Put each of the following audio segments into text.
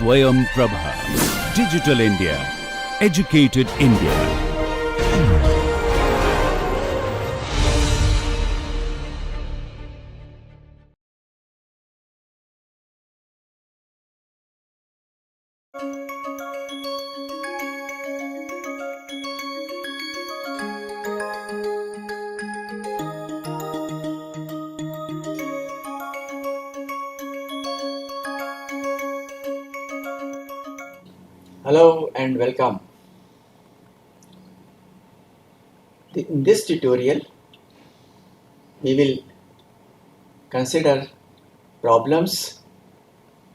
SwayamPrabha. Digital India. Educated India. Hello and welcome. In this tutorial, we will consider problems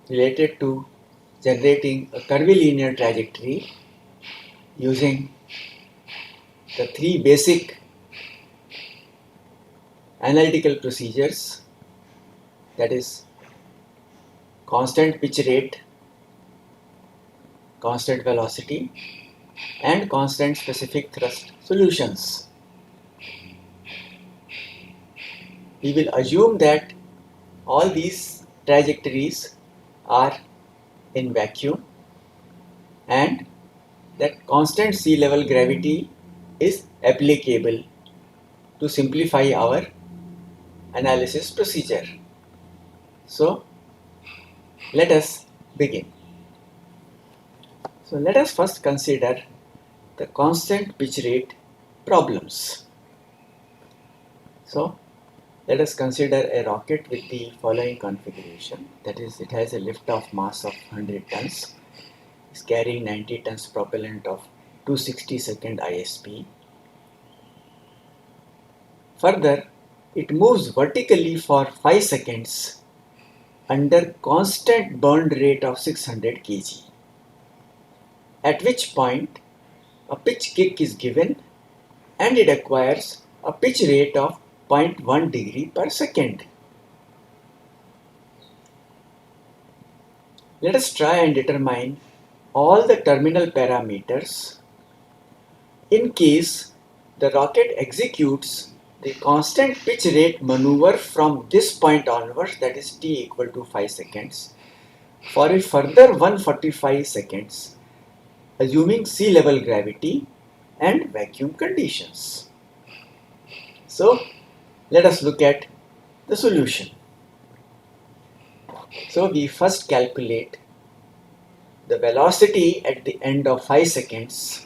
related to generating a curvilinear trajectory using the three basic analytical procedures, that is constant pitch rate, constant velocity, and constant specific thrust solutions. We will assume that all these trajectories are in vacuum and that constant sea level gravity is applicable to simplify our analysis procedure. So let us begin. So let us first consider the constant pitch rate problems. So let us consider a rocket with the following configuration, that is, it has a lift-off mass of 100 tons, is carrying 90 tons propellant of 260 second ISP. Further, it moves vertically for 5 seconds under constant burn rate of 600 kg, at which point a pitch kick is given and it acquires a pitch rate of 0.1 degree per second. Let us try and determine all the terminal parameters in case the rocket executes the constant pitch rate maneuver from this point onwards, that is t equal to 5 seconds, for a further 145 seconds, assuming sea level gravity and vacuum conditions. So let us look at the solution. So we first calculate the velocity at the end of 5 seconds,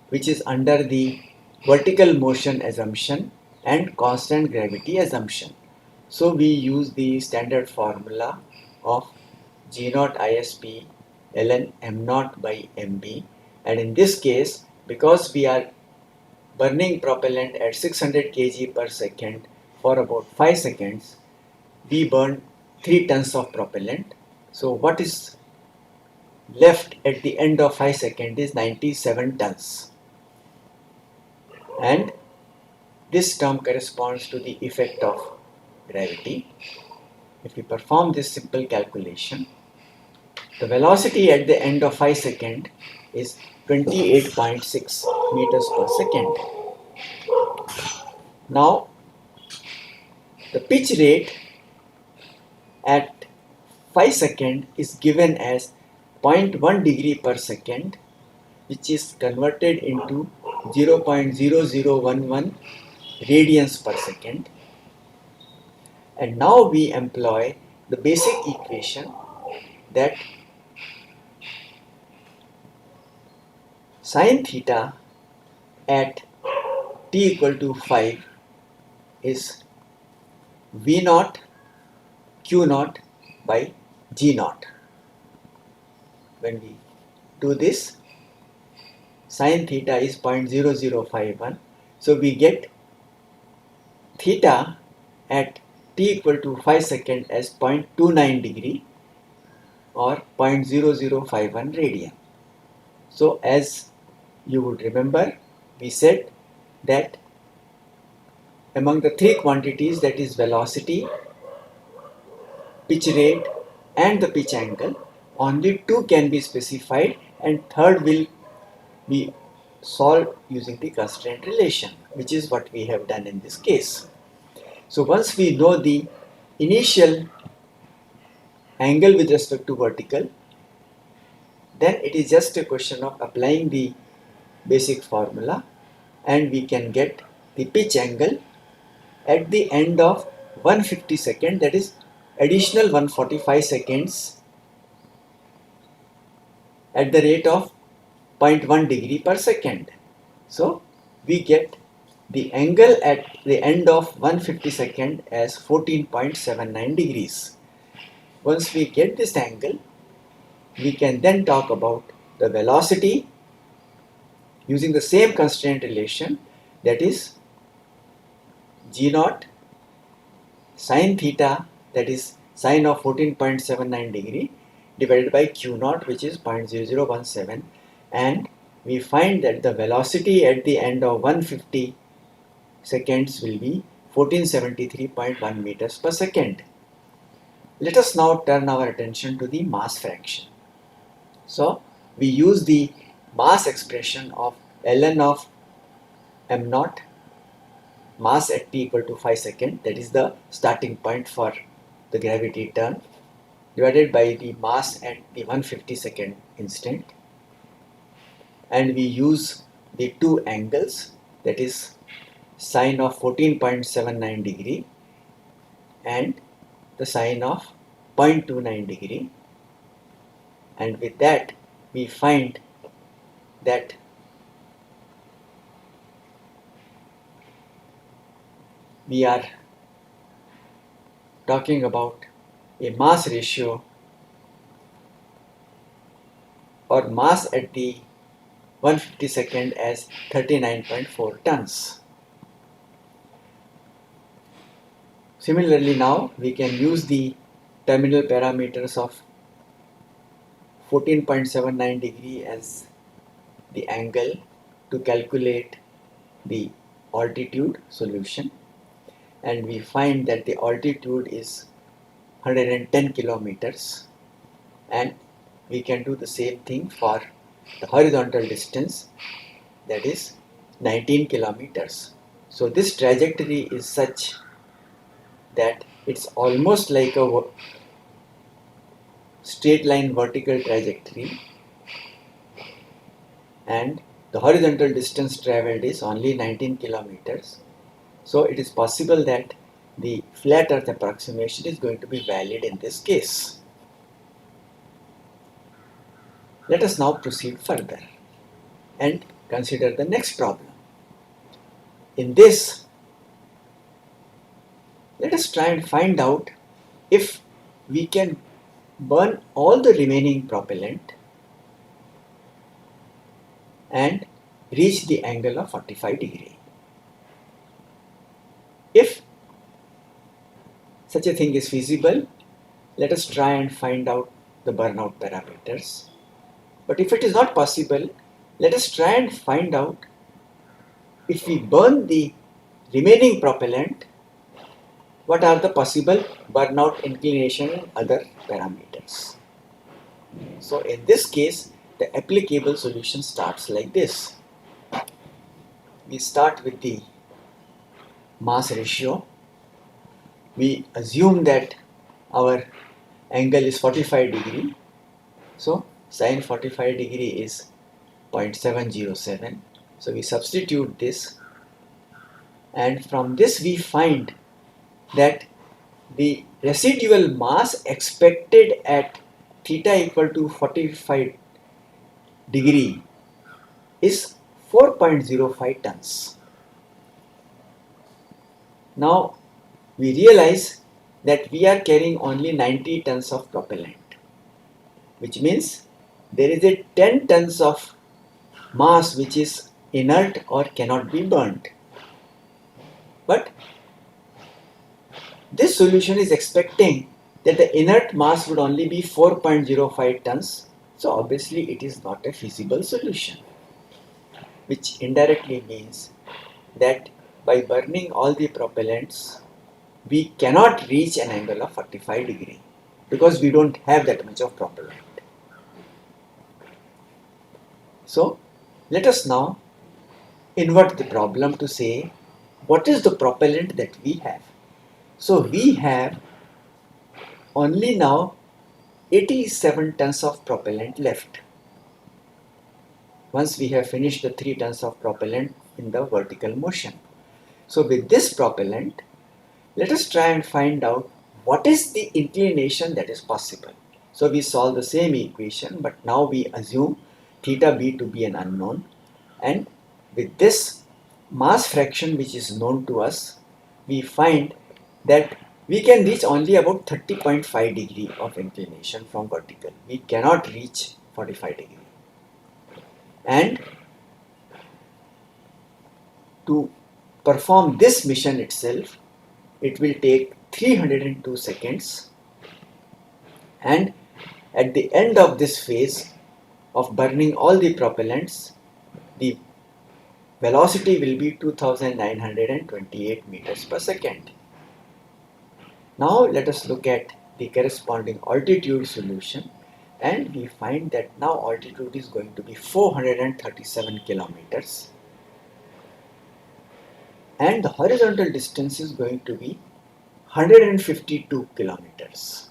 which is under the vertical motion assumption and constant gravity assumption. So we use the standard formula of G0 ISP ln m0 by mb, and in this case, because we are burning propellant at 600 kg per second for about 5 seconds, we burn 3 tons of propellant. So what is left at the end of 5 seconds is 97 tons. And this term corresponds to the effect of gravity. If we perform this simple calculation, the velocity at the end of 5 seconds is 28.6 meters per second. Now, the pitch rate at 5 seconds is given as 0.1 degree per second, which is converted into 0.0011 radians per second. And now we employ the basic equation that sin theta at t equal to 5 is V naught Q naught by G naught. When we do this, sin theta is 0.0051. So we get theta at t equal to 5 seconds as 0.29 degree or 0.0051 radian. So as you would remember, we said that among the three quantities, that is velocity, pitch rate and the pitch angle, only two can be specified and third will be solved using the constraint relation, which is what we have done in this case. So once we know the initial angle with respect to vertical then it is just a question of applying the basic formula and we can get the pitch angle at the end of 150 seconds, that is additional 145 seconds at the rate of 0.1 degree per second. So we get the angle at the end of 150 seconds as 14.79 degrees. Once we get this angle, we can then talk about the velocity using the same constraint relation, that is g naught sine theta, that is sine of 14.79 degree, divided by q naught, which is 0.0017, and we find that the velocity at the end of 150 seconds will be 1473.1 meters per second. Let us now turn our attention to the mass fraction. So we use the mass expression of ln of m naught, mass at t equal to 5 seconds, that is the starting point for the gravity turn, divided by the mass at the 150 second instant, and we use the two angles, that is sine of 14.79 degree and the sine of 0.29 degree, and with that we find that we are talking about a mass ratio or mass at the 150 second as 39.4 tons. Similarly, now we can use the terminal parameters of 14.79 degree as the angle to calculate the altitude solution, and we find that the altitude is 110 kilometers, and we can do the same thing for the horizontal distance, that is 19 kilometers. So this trajectory is such that it's almost like a straight line vertical trajectory, and the horizontal distance traveled is only 19 kilometers. So it is possible that the flat earth approximation is going to be valid in this case. Let us now proceed further and consider the next problem. In this, let us try and find out if we can burn all the remaining propellant and reach the angle of 45 degree. If such a thing is feasible, let us try and find out the burnout parameters. But if it is not possible, let us try and find out if we burn the remaining propellant, what are the possible burnout inclination and other parameters. So in this case, the applicable solution starts like this. We start with the mass ratio. We assume that our angle is 45 degree. So sine 45 degree is 0.707. So we substitute this, and from this we find that the residual mass expected at theta equal to 45 degree is 4.05 tons. Now we realize that we are carrying only 90 tons of propellant, which means there is a 10 tons of mass which is inert or cannot be burnt. But this solution is expecting that the inert mass would only be 4.05 tons, so obviously it is not a feasible solution, which indirectly means that by burning all the propellants, we cannot reach an angle of 45 degree because we don't have that much of propellant. So let us now invert the problem to say what is the propellant that we have. So we have only now 87 tons of propellant left. once we have finished the 3 tons of propellant in the vertical motion. So with this propellant, let us try and find out what is the inclination that is possible. So we solve the same equation, but now we assume theta b to be an unknown, and with this mass fraction which is known to us, we find that we can reach only about 30.5 degree of inclination from vertical. We cannot reach 45 degree. And to perform this mission itself, it will take 302 seconds, and at the end of this phase of burning all the propellants, the velocity will be 2928 meters per second. Now let us look at the corresponding altitude solution, and we find that now altitude is going to be 437 kilometers and the horizontal distance is going to be 152 kilometers.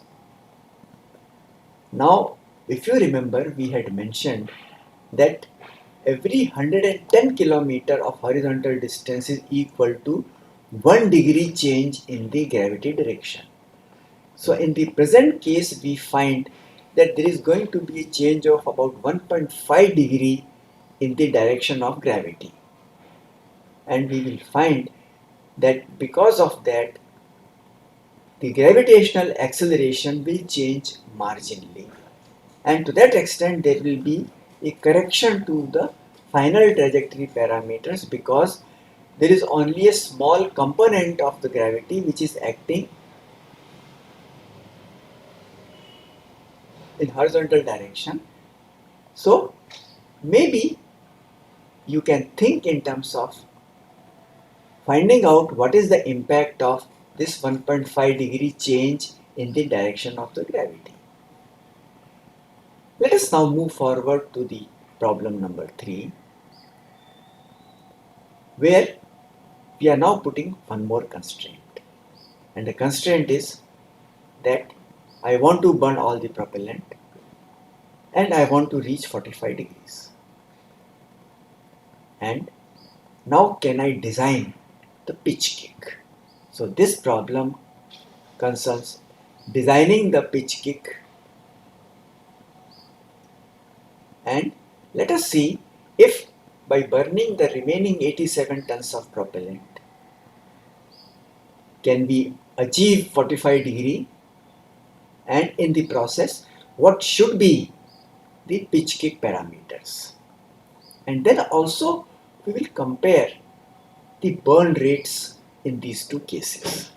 Now, if you remember, we had mentioned that every 110 kilometer of horizontal distance is equal to 1 degree change in the gravity direction. So in the present case, we find that there is going to be a change of about 1.5 degree in the direction of gravity. And we will find that because of that, the gravitational acceleration will change marginally. And to that extent, there will be a correction to the final trajectory parameters because there is only a small component of the gravity which is acting in horizontal direction. So maybe you can think in terms of finding out what is the impact of this 1.5 degree change in the direction of the gravity. Let us now move forward to the problem number 3, where we are now putting one more constraint. And the constraint is that I want to burn all the propellant and I want to reach 45 degrees. And now can I design the pitch kick? So this problem concerns designing the pitch kick, and let us see if by burning the remaining 87 tons of propellant can we achieve 45 degree, and in the process what should be the pitch kick parameters. And then also we will compare the burn rates in these two cases.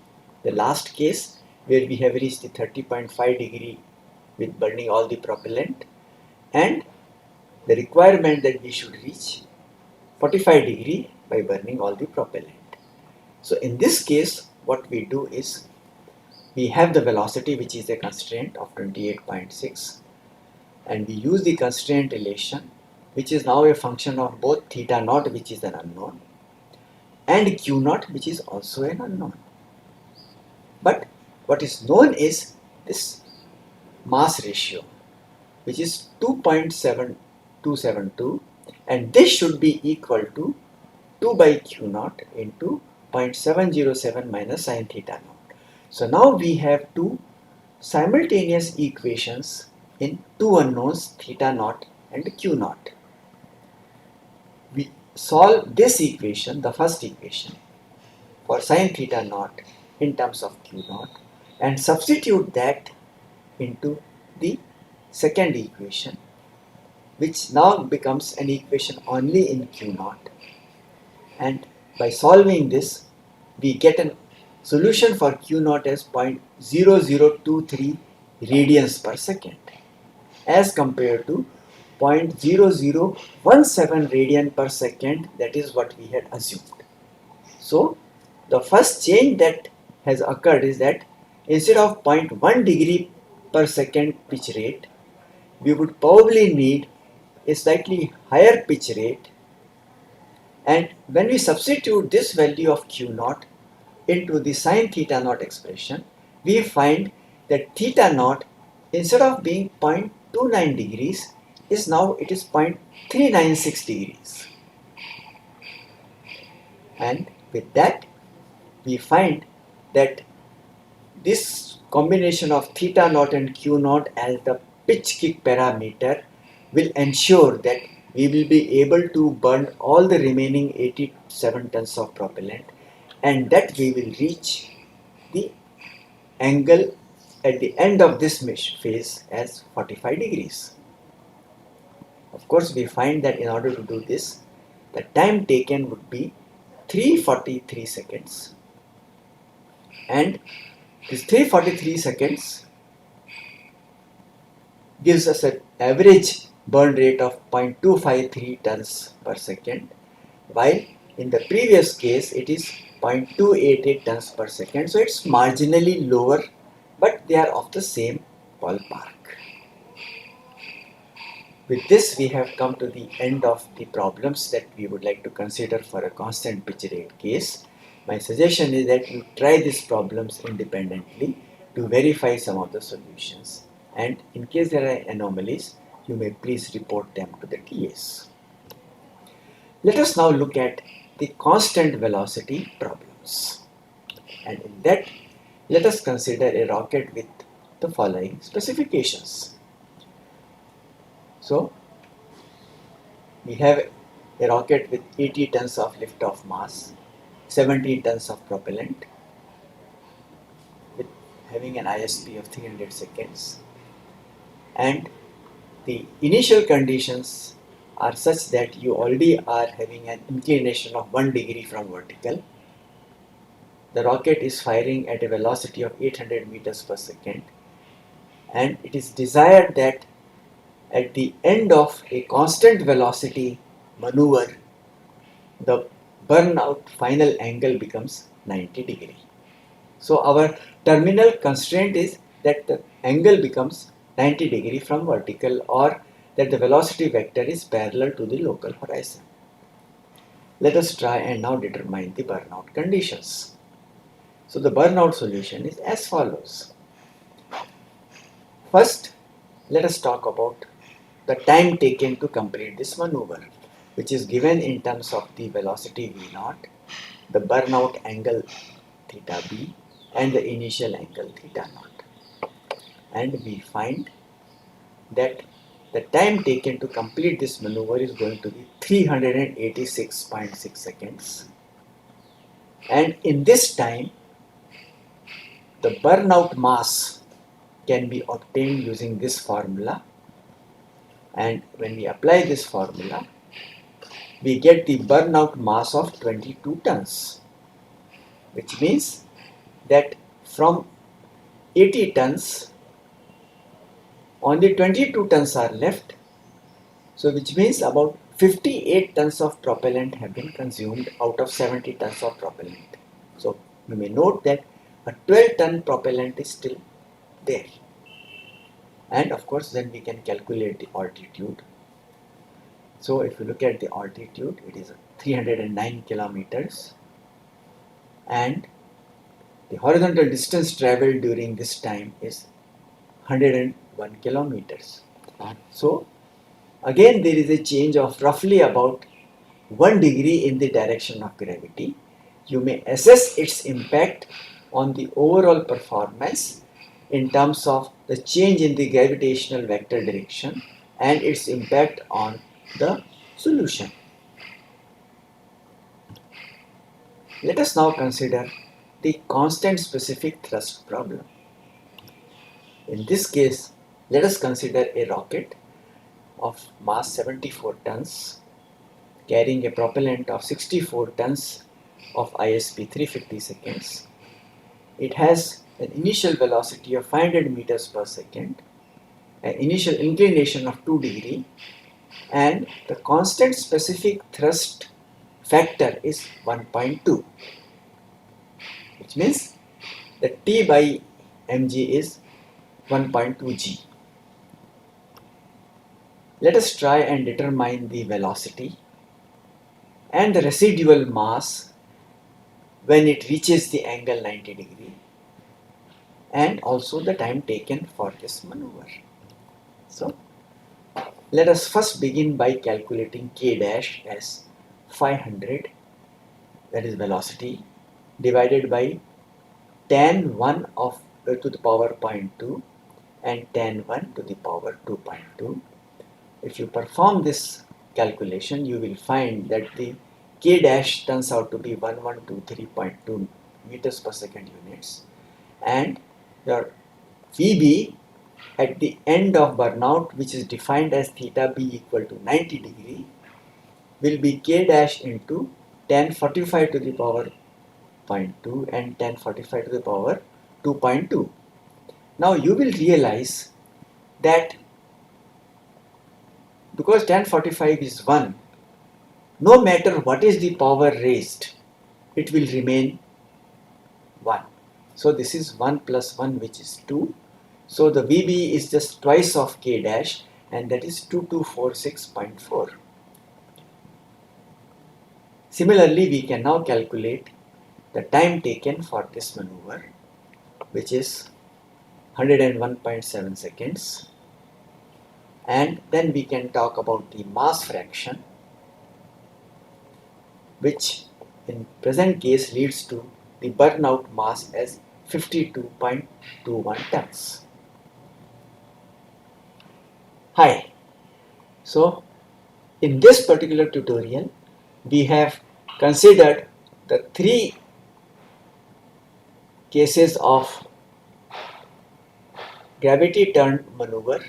The last case where we have reached the 30.5 degree with burning all the propellant, and the requirement that we should reach 45 degree by burning all the propellant. So in this case, what we do is we have the velocity which is a constraint of 28.6, and we use the constraint relation which is now a function of both theta naught, which is an unknown, and q naught, which is also an unknown. But what is known is this mass ratio, which is 2.7272, and this should be equal to 2 by q naught into 0.707 minus sine theta naught. So now we have two simultaneous equations in two unknowns, theta naught and q naught. We solve this equation, the first equation, for sine theta naught in terms of q naught, and substitute that into the second equation, which now becomes an equation only in q naught. And by solving this, we get a solution for q naught as 0.0023 radians per second as compared to 0.0017 radian per second, that is what we had assumed. So the first change that has occurred is that instead of 0.1 degree per second pitch rate, we would probably need a slightly higher pitch rate, and when we substitute this value of q naught into the sine theta naught expression, we find that theta naught, instead of being 0.29 degrees, is now it is 0.396 degrees, and with that we find that this combination of theta naught and q naught as the pitch kick parameter will ensure that we will be able to burn all the remaining 87 tons of propellant, and that we will reach the angle at the end of this phase as 45 degrees. Of course, we find that in order to do this, the time taken would be 343 seconds, and this 343 seconds gives us an average burn rate of 0.253 tons per second, while in the previous case it is 0.288 tons per second. So it's marginally lower, but they are of the same ballpark. With this, we have come to the end of the problems that we would like to consider for a constant pitch rate case. My suggestion is that you try these problems independently to verify some of the solutions, and in case there are anomalies, you may please report them to the TAs. Let us now look at the constant velocity problems, and in that let us consider a rocket with the following specifications. So we have a rocket with 80 tons of liftoff mass, 17 tons of propellant, with having an ISP of 300 seconds, and the initial conditions are such that you already are having an inclination of 1 degree from vertical. The rocket is firing at a velocity of 800 meters per second, and it is desired that at the end of a constant velocity maneuver, the burnout final angle becomes 90 degree. So our terminal constraint is that the angle becomes 90 degree from vertical, or that the velocity vector is parallel to the local horizon. Let us try and now determine the burnout conditions. So the burnout solution is as follows. First, let us talk about the time taken to complete this maneuver, which is given in terms of the velocity v0, the burnout angle theta b, and the initial angle theta naught. And we find that the time taken to complete this maneuver is going to be 386.6 seconds. And in this time, the burnout mass can be obtained using this formula, and when we apply this formula, we get the burnout mass of 22 tons, which means that from 80 tons, only 22 tons are left, so which means about 58 tons of propellant have been consumed out of 70 tons of propellant. So you may note that a 12-ton propellant is still there. And of course, then we can calculate the altitude. So if you look at the altitude, it is 309 kilometers, and the horizontal distance traveled during this time is 101 kilometers. So again, there is a change of roughly about 1 degree in the direction of gravity. You may assess its impact on the overall performance in terms of the change in the gravitational vector direction and its impact on the solution. Let us now consider the constant specific thrust problem. In this case, let us consider a rocket of mass 74 tons carrying a propellant of 64 tons of ISP 350 seconds. It has an initial velocity of 500 meters per second, an initial inclination of 2 degree, and the constant specific thrust factor is 1.2, which means the T by mg is 1.2 g. Let us try and determine the velocity and the residual mass when it reaches the angle 90 degree, and also the time taken for this maneuver. So Let us first begin by calculating k dash as 500, that is velocity, divided by tan 1 of to the power 0.2 and tan 1 to the power 2.2. If you perform this calculation, you will find that the k dash turns out to be 1123.2 meters per second units, and your Vb at the end of burnout, which is defined as theta b equal to 90 degree, will be k dash into tan 45 to the power 0.2 and tan 45 to the power 2.2. Now you will realize that because tan 45 is 1, no matter what is the power raised, it will remain 1. So this is 1 plus 1, which is 2. So the Vb is just twice of k dash, and that is 2246.4. Similarly, we can now calculate the time taken for this maneuver, which is 101.7 seconds. And then we can talk about the mass fraction, which in present case leads to the burnout mass as 52.21 tons. Hi. So in this particular tutorial, we have considered the 3 cases of gravity turned maneuver,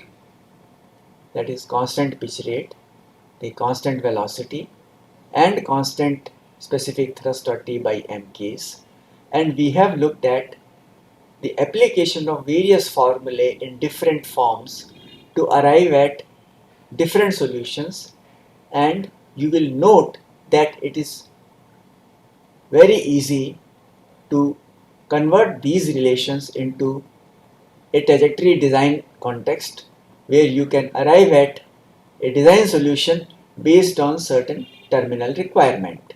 that is constant pitch rate, the constant velocity, and constant specific thrust or T by M case. And we have looked at the application of various formulae in different forms to arrive at different solutions, and you will note that it is very easy to convert these relations into a trajectory design context where you can arrive at a design solution based on certain terminal requirement.